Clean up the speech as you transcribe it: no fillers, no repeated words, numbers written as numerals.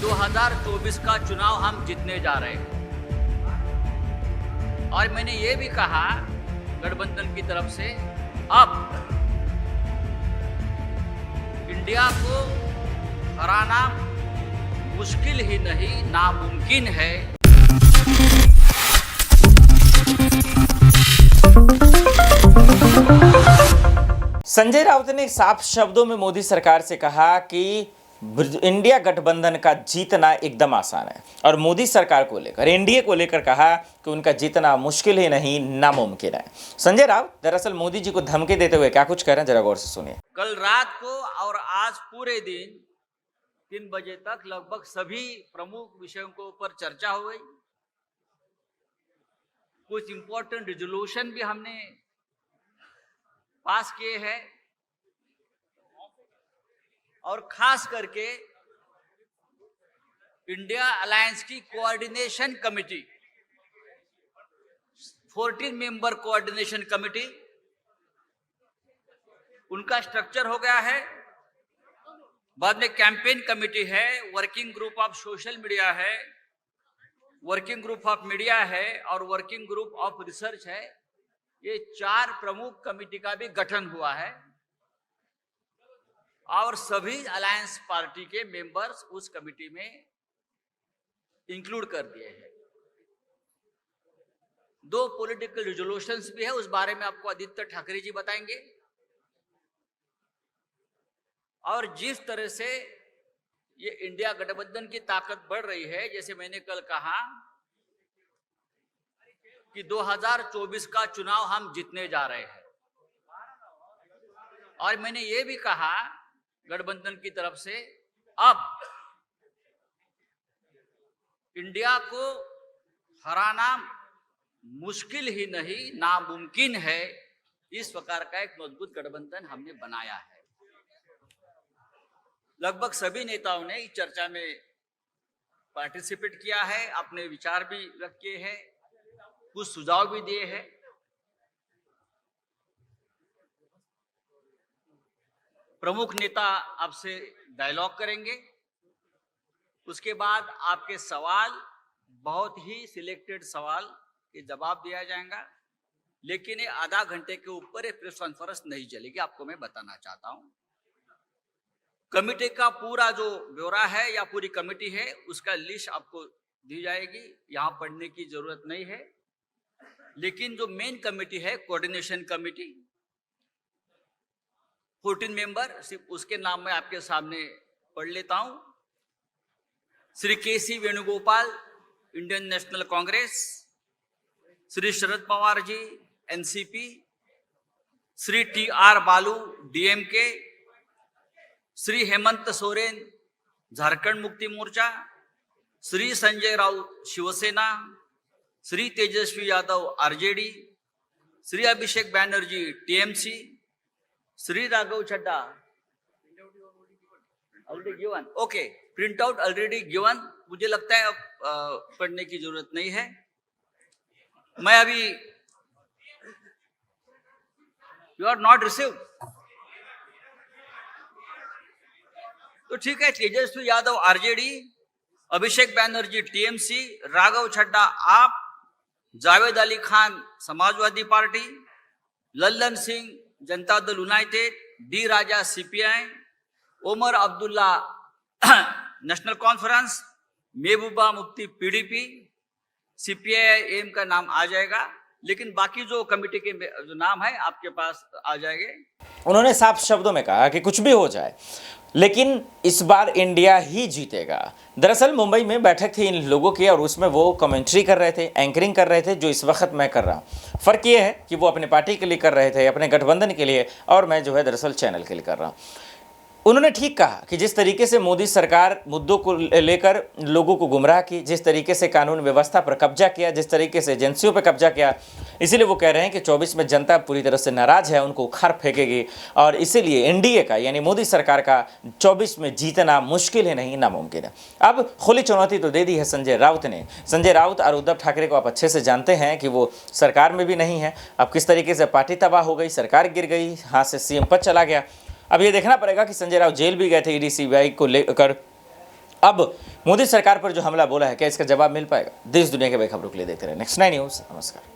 2024 का चुनाव हम जीतने जा रहे हैं। और मैंने ये भी कहा गठबंधन की तरफ से, अब इंडिया को हराना मुश्किल ही नहीं नामुमकिन है। संजय राउत ने साफ शब्दों में मोदी सरकार से कहा कि इंडिया गठबंधन का जीतना एकदम आसान है और मोदी सरकार को लेकर, एनडीए को लेकर कहा कि उनका जीतना मुश्किल ही नहीं नामुमकिन है। संजय राउत दरअसल मोदी जी को धमकी देते हुए क्या कुछ कह रहे हैं, जरा गौर से सुनिए। कल रात को और आज पूरे दिन 3 बजे तक लगभग सभी प्रमुख विषयों के ऊपर चर्चा हो गई। कुछ इंपॉर्टेंट रिजोल्यूशन भी हमने पास किए हैं और खास करके इंडिया अलायंस की coordination committee, 14 member coordination committee, उनका स्ट्रक्चर हो गया है। बाद में कैंपेन कमेटी है, working group of social media है, वर्किंग ग्रुप ऑफ मीडिया है और वर्किंग ग्रुप ऑफ रिसर्च है। ये 4 प्रमुख कमेटी का भी गठन हुआ है और सभी अलायंस पार्टी के मेंबर्स उस कमेटी में इंक्लूड कर दिए हैं। 2 पॉलिटिकल रिजोल्यूशंस भी है, उस बारे में आपको आदित्य ठाकरे जी बताएंगे। और जिस तरह से ये इंडिया गठबंधन की ताकत बढ़ रही है, जैसे मैंने कल कहा कि 2024 का चुनाव हम जीतने जा रहे हैं। और मैंने ये भी कहा गठबंधन की तरफ से, अब इंडिया को हराना मुश्किल ही नहीं नामुमकिन है। इस प्रकार का एक मजबूत गठबंधन हमने बनाया है। लगभग सभी नेताओं ने इस चर्चा में पार्टिसिपेट किया है, अपने विचार भी व्यक्त किए हैं, कुछ सुझाव भी दिए हैं। प्रमुख नेता आपसे डायलॉग करेंगे, उसके बाद आपके सवाल, बहुत ही सिलेक्टेड सवाल के जवाब दिया जाएगा। लेकिन ये आधा घंटे के ऊपर प्रेस कॉन्फ्रेंस नहीं चलेगी, आपको मैं बताना चाहता हूं। कमेटी का पूरा जो ब्यौरा है या पूरी कमेटी है, उसका लिस्ट आपको दी जाएगी, यहां पढ़ने की जरूरत नहीं है। लेकिन जो मेन कमेटी है, कोऑर्डिनेशन कमेटी, 14 मेंबर, सिर्फ उसके नाम में आपके सामने पढ़ लेता हूं। Shri KC Venugopal, Indian National Congress, Shri Sharad Pawar ji, NCP, Shri TR Baalu, DMK, Shri Hemant Soren, Jharkhand Mukti Morcha, Shri Sanjay Raut, Shiv Sena, Shri Tejashwi Yadav, RJD, Shri Abhishek Banerjee, TMC, Shri Raghav Chadha, already given, okay, print out already given. मुझे लगता है अब पढ़ने की जरूरत नहीं है। मैं अभी, यू आर नॉट रिसीव, तो ठीक है। Tejashwi Yadav RJD, Abhishek Banerjee TMC, Raghav Chadha AAP, Javed Ali Khan Samajwadi party, Lalan Singh Janata Dal United, D Raja CPI, Omar Abdullah National Conference, Mehbooba Mufti PDP, CPI का नाम आ जाएगा। लेकिन बाकी जो कमेटी के जो नाम है आपके पास आ जाएंगे। उन्होंने साफ शब्दों में कहा कि कुछ भी हो जाए, लेकिन इस बार इंडिया ही जीतेगा। दरअसल मुंबई में बैठक थी इन लोगों की और उसमें वो कमेंट्री कर रहे थे, एंकरिंग कर रहे थे, जो इस वक्त मैं कर रहा हूँ। फ़र्क ये है कि वो अपने पार्टी के लिए कर रहे थे, अपने गठबंधन के लिए, और मैं जो है दरअसल चैनल के लिए कर रहा हूँ। उन्होंने ठीक कहा कि जिस तरीके से मोदी सरकार मुद्दों को लेकर लोगों को गुमराह की, जिस तरीके से कानून व्यवस्था पर कब्जा किया, जिस तरीके से एजेंसियों पर कब्जा किया, इसीलिए वो कह रहे हैं कि 24 में जनता पूरी तरह से नाराज है, उनको उखाड़ फेंकेगी और इसीलिए एनडीए का यानी मोदी सरकार का 24 में जीतना मुश्किल है नहीं नामुमकिन है। अब खुली चुनौती तो दे दी है संजय राउत ने। संजय राउत और उद्धव ठाकरे को आप अच्छे से जानते हैं कि वो सरकार में भी नहीं है। अब किस तरीके से पार्टी तबाह हो गई, सरकार गिर गई, हाथ से सीएम पद चला गया। अब ये देखना पड़ेगा कि संजय राउत जेल भी गए थे ईडी सीबीआई को लेकर, अब मोदी सरकार पर जो हमला बोला है, क्या इसका जवाब मिल पाएगा? देश दुनिया के बड़ी खबरों के लिए देखते रहे नेक्स्ट 9 न्यूज़। नमस्कार।